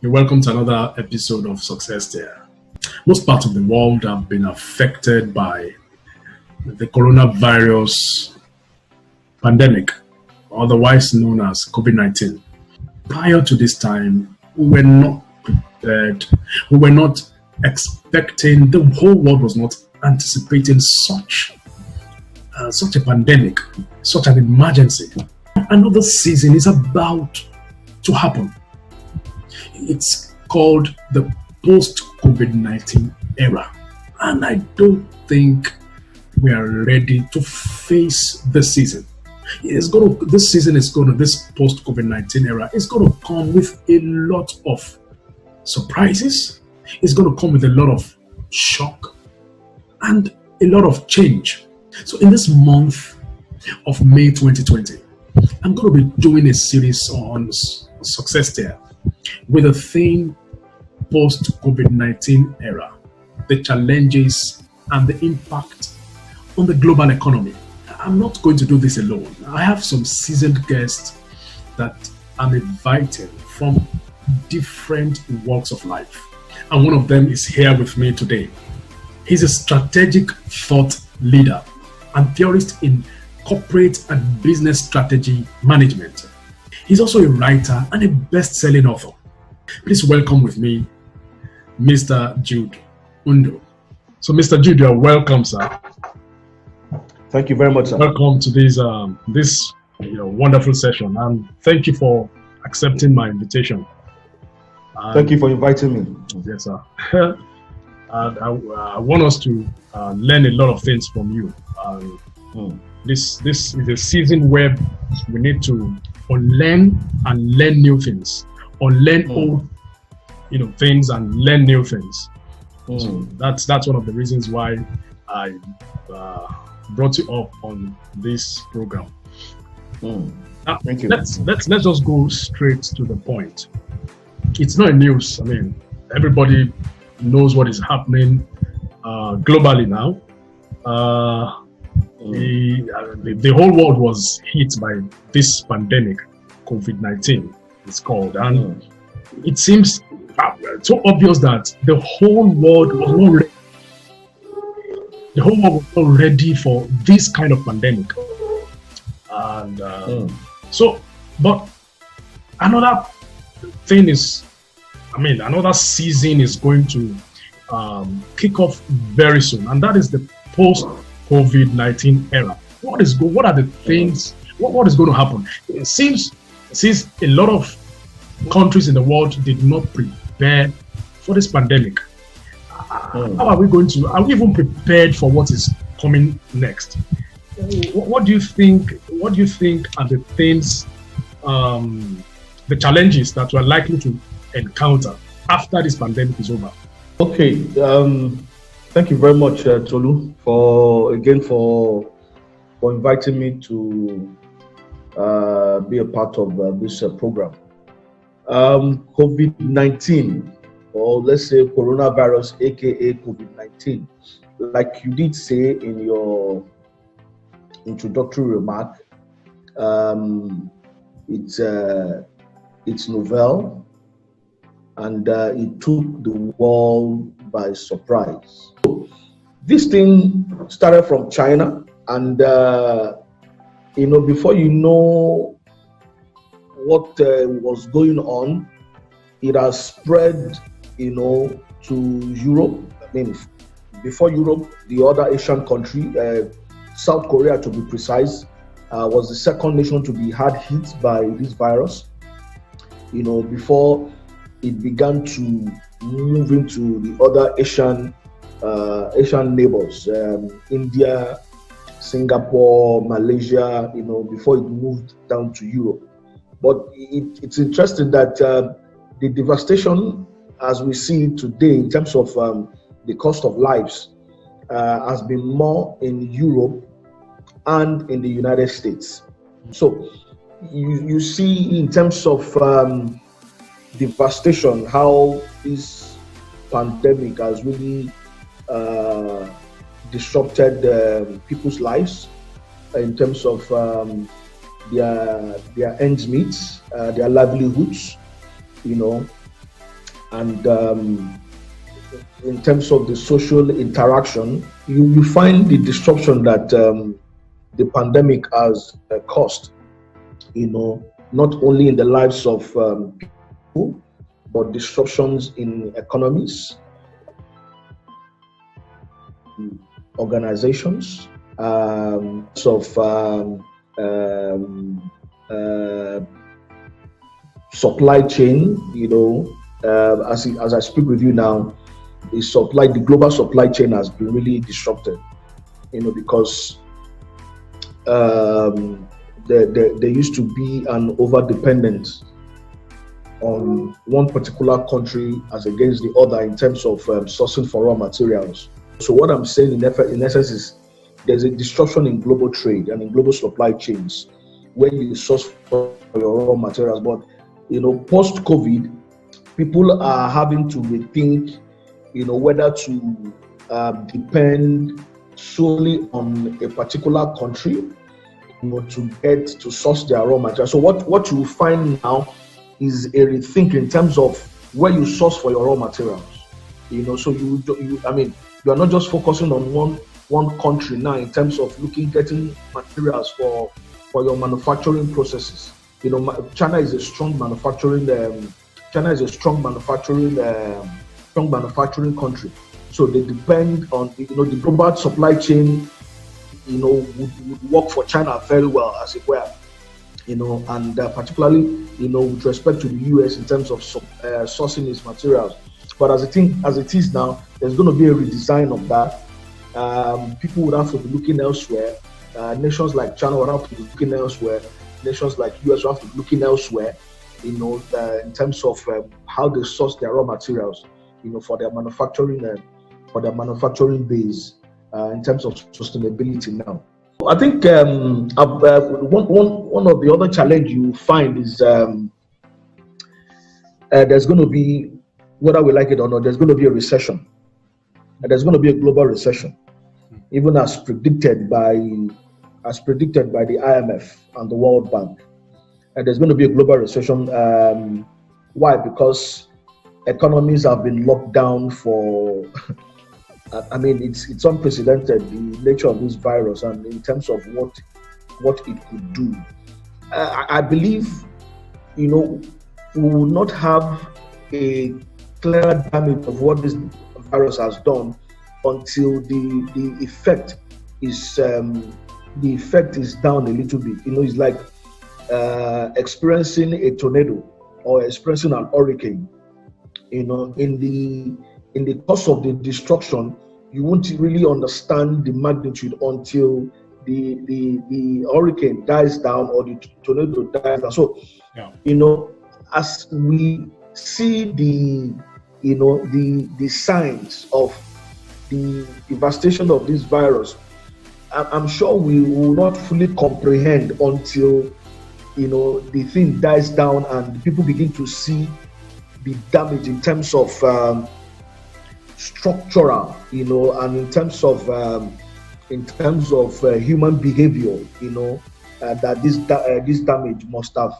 You're welcome to another episode of Success There. Most parts of the world have been affected by the coronavirus pandemic, otherwise known as COVID-19. Prior to this time, we were not prepared. We were not expecting, the whole world was not anticipating such a pandemic, such an emergency. Another season is about to happen. It's called the post-COVID-19 era. And I don't think we are ready to face this season. This post-COVID-19 era is going to come with a lot of surprises. It's going to come with a lot of shock and a lot of change. So in this month of May 2020, I'm going to be doing a series on Success There with the theme post-COVID-19 era, the challenges and the impact on the global economy. I'm not going to do this alone. I have some seasoned guests that I'm inviting from different walks of life. And one of them is here with me today. He's a strategic thought leader and theorist in corporate and business strategy management. He's also a writer and a best-selling author. Please welcome with me, Mr. Jude Undo. So, Mr. Jude, you're welcome, sir. Thank you very much, sir. Welcome to this wonderful session, and thank you for accepting my invitation. Thank you for inviting me. Yes, sir. And I want us to learn a lot of things from you. This is a season where we need to unlearn and learn new things, unlearn old things and learn new things. So that's one of the reasons why I brought you up on this program. Now, Thank you. Let's just go straight to the point. It's not news. I mean, everybody knows what is happening globally now. The whole world was hit by this pandemic, COVID-19 it's called, and it seems so obvious that the whole world was not ready for this kind of pandemic. And but another thing is, another season is going to kick off very soon, and that is the post-COVID-19 era. What are the things? What is going to happen? It seems a lot of countries in the world did not prepare for this pandemic. How are we going to? Are we even prepared for what is coming next? What do you think? What do you think are the things, the challenges that we're likely to encounter after this pandemic is over? Okay. Thank you very much, Tolu, for inviting me to be a part of this program. COVID-19, or let's say coronavirus, aka COVID-19, like you did say in your introductory remark, it's novel, and it took the world by surprise. This thing started from China, and before you know what was going on, it has spread, to Europe. Before Europe, the other Asian country, South Korea to be precise, was the second nation to be hard hit by this virus. Before it began to move into the other Asian neighbors, India, Singapore, Malaysia, before it moved down to Europe. But it's interesting that the devastation, as we see today, in terms of the cost of lives, has been more in Europe and in the United States. So you see, in terms of devastation, how this pandemic has really disrupted people's lives in terms of their ends meet, their livelihoods, And in terms of the social interaction, you find the disruption that the pandemic has caused, not only in the lives of people, but disruptions in economies, organizations, supply chain. As I speak with you now, the global supply chain has been really disrupted. Because there used to be an over-dependence on one particular country as against the other in terms of sourcing for raw materials. So what I'm saying in essence is there's a disruption in global trade and in global supply chains when you source for your raw materials. But post-COVID, people are having to rethink, whether to depend solely on a particular country, to source their raw materials. So what you find now is a rethink in terms of where you source for your raw materials. So you are not just focusing on one country now in terms of getting materials for your manufacturing processes. China is a strong manufacturing country. So they depend on the global supply chain. Would work for China very well, as it were. And particularly with respect to the US in terms of sourcing its materials. But as it is now, there's going to be a redesign of that. People would have to be looking elsewhere. Nations like China would have to be looking elsewhere. Nations like US would have to be looking elsewhere. In terms of how they source their raw materials. For their manufacturing base. In terms of sustainability now, I think one of the other challenge you find is there's going to be, whether we like it or not, there's going to be a recession. And there's going to be a global recession, even as predicted by the IMF and the World Bank. And there's going to be a global recession. Why? Because economies have been locked down for. It's unprecedented, the nature of this virus, and in terms of what it could do. I believe, we will not have a clear damage of what this virus has done until the effect is down a little bit. It's like experiencing a tornado or experiencing an hurricane. In the course of the destruction, you won't really understand the magnitude until the hurricane dies down or the tornado dies down. So, as we see the signs of the devastation of this virus, I'm sure we will not fully comprehend until the thing dies down and people begin to see the damage in terms of structural, and in terms of human behavior, that this damage must have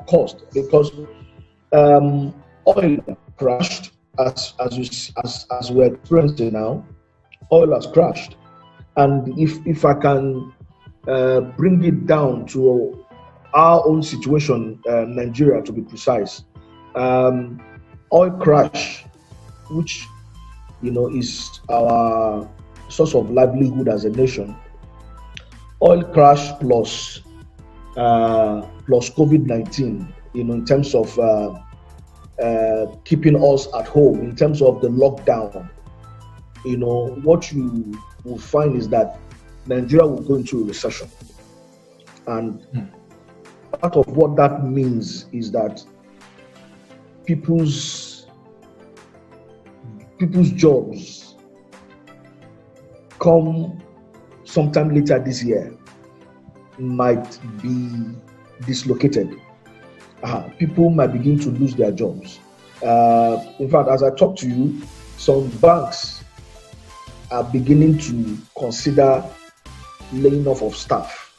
caused, because oil crashed as we're experiencing now. Oil has crashed, and if I can bring it down to our own situation, Nigeria to be precise, oil crash, which is our source of livelihood as a nation. Oil crash plus COVID-19, in terms of keeping us at home, in terms of the lockdown. What you will find is that Nigeria will go into a recession, and part of what that means is that people's jobs come sometime later this year might be dislocated. People might begin to lose their jobs. In fact, as I talk to you, some banks are beginning to consider laying off of staff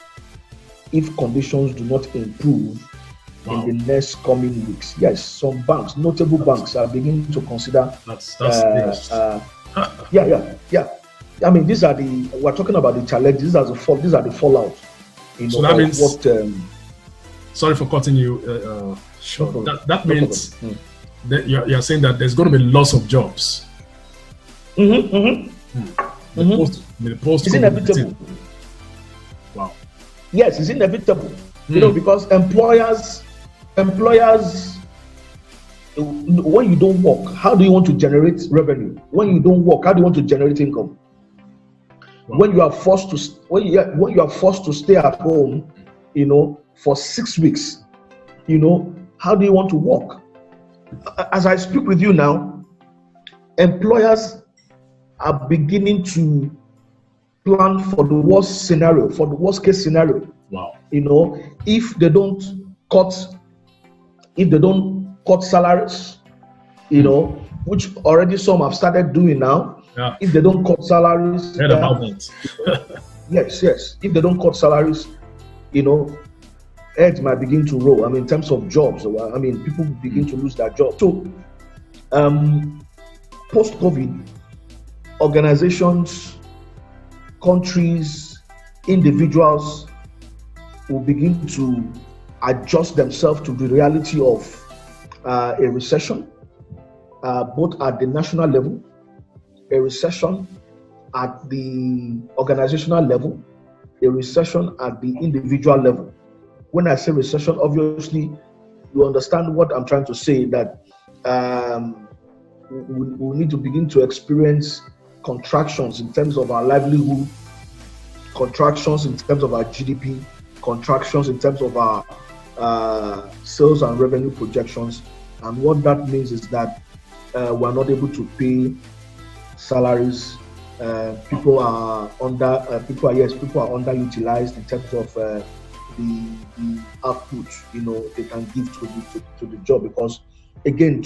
if conditions do not improve in the next coming weeks. Yes, some banks, notable banks, are beginning to consider. That's yes. Yeah. I mean, we're talking about the challenges. These are the fallout. So that means what? Sorry for cutting you short. That means that you're saying that there's going to be loss of jobs. The post it's inevitable. Wow. Yes, it's inevitable. Because employers, when you don't work, how do you want to generate revenue? When you don't work, how do you want to generate income? Wow. When you are forced to stay at home, for 6 weeks, how do you want to work? As I speak with you now, employers are beginning to plan for the worst case scenario. Wow. If they don't cut salaries, which already some have started doing now. Yeah. If they don't cut salaries, heard about that. Yes. If they don't cut salaries, heads might begin to roll. I mean, in terms of jobs, people begin to lose their jobs. So, post-COVID, organizations, countries, individuals will begin to adjust themselves to the reality of a recession, both at the national level, a recession at the organizational level, a recession at the individual level. When I say recession, obviously, you understand what I'm trying to say, that we need to begin to experience contractions in terms of our livelihood, contractions in terms of our GDP, contractions in terms of our sales and revenue projections. And what that means is that we're not able to pay salaries. People are underutilized in terms of the output they can give to the job, because again,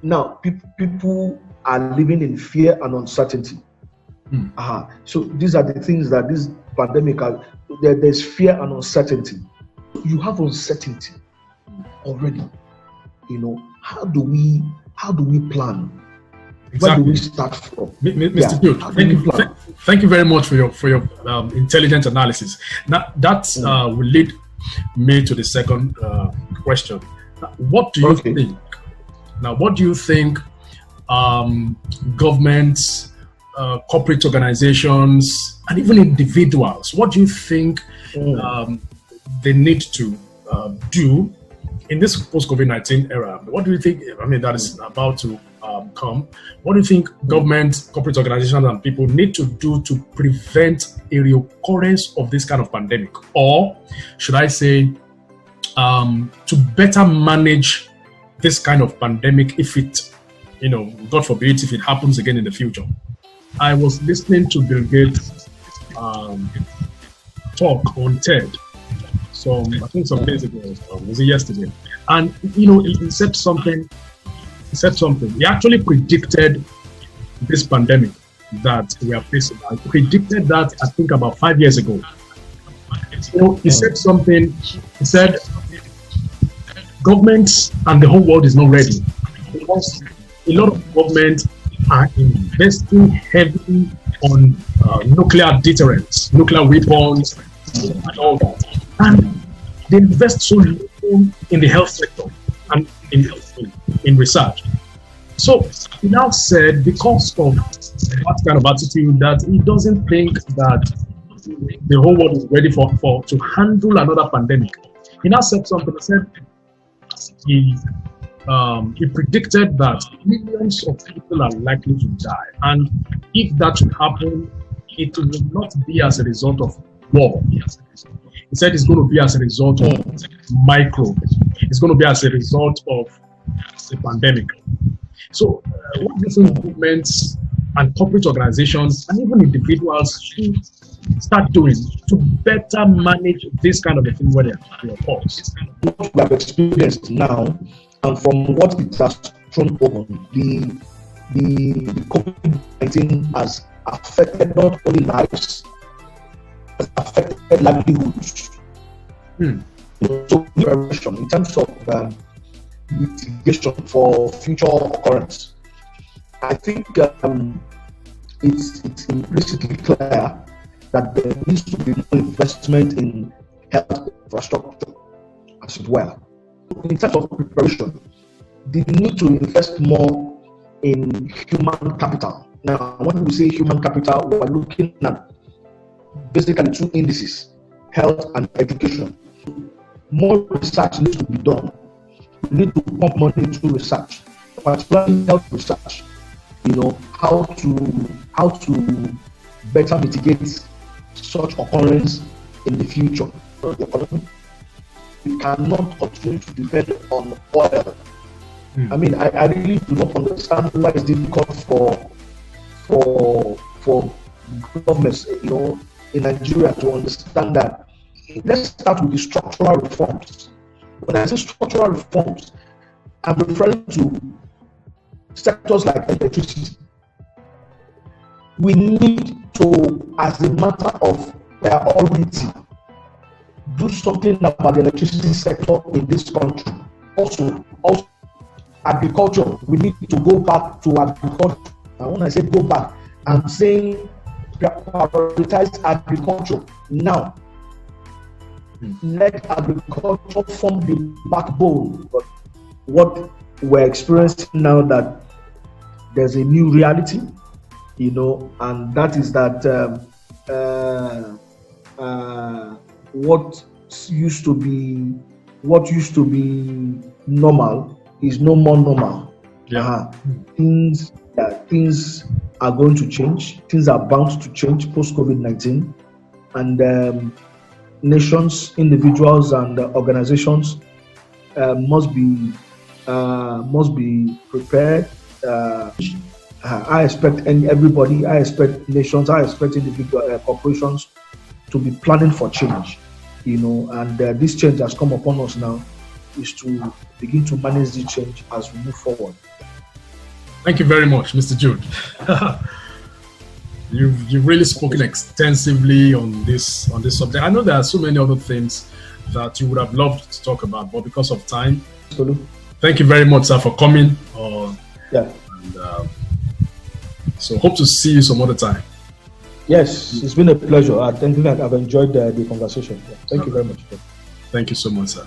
now people are living in fear and uncertainty. So these are the things that this pandemic there's fear and uncertainty. You have uncertainty already. How do we plan? Exactly. Where do we start from? Mr. Duke, thank you very much for your intelligent analysis. Now that will lead me to the second question. What do you think? Now, what do you think governments, corporate organizations, and even individuals, what do you think they need to do in this post-COVID-19 era? What do you think, that is about to come? What do you think government, corporate organizations, and people need to do to prevent a reoccurrence of this kind of pandemic? Or should I say, to better manage this kind of pandemic if it, God forbid, if it happens again in the future? I was listening to Bill Gates talk on TED some days ago, was it yesterday? And he said something. He actually predicted this pandemic that we are facing. I predicted that, I think, about 5 years ago. He said something. He said governments and the whole world is not ready, because a lot of governments are investing heavily on nuclear deterrence, nuclear weapons, and all that. And they invest so little in the health sector and in research. So he now said, because of that kind of attitude, that he doesn't think that the whole world is ready to handle another pandemic. He now said something. He said he predicted that millions of people are likely to die, and if that should happen, it will not be as a result of war. He said it's going to be as a result of microbe. It's going to be as a result of the pandemic. So, what do you think governments and corporate organizations and even individuals should start doing to better manage this kind of a thing where they occurs? What we have experienced now, and from what it has thrown open, the COVID-19 has affected not only lives, has affected livelihoods. So preparation in terms of mitigation for future occurrence, I think it's implicitly clear that there needs to be more investment in health infrastructure as well. In terms of preparation, they need to invest more in human capital. Now, when we say human capital, we are looking at basically two indices: health and education. More research needs to be done. We need to pump money into research, particularly health research. How to better mitigate such occurrence in the future. We cannot continue to depend on oil. I mean, I really do not understand why it's difficult for governments, in Nigeria to understand that. Let's start with the structural reforms. When I say structural reforms, I'm referring to sectors like electricity. We need to, as a matter of priority, do something about the electricity sector in this country. Also, agriculture. We need to go back to agriculture. And when I say go back, I'm saying prioritize agriculture now. Let agriculture form the backbone. But what we're experiencing now, that there's a new reality, and that is that what used to be normal is no more normal. Things are going to change. Things are bound to change post COVID-19, and nations, individuals, and organizations must be prepared. I expect everybody. I expect nations. I expect individual corporations to be planning for change. And this change has come upon us now, is to begin to manage the change as we move forward. Thank you very much, Mr. Jude. You've really spoken extensively on this subject. I know there are so many other things that you would have loved to talk about, but because of time, thank you very much, sir, for coming. So hope to see you some other time. Yes, it's been a pleasure. I think I've enjoyed the conversation. Thank you very much. Thank you so much, sir.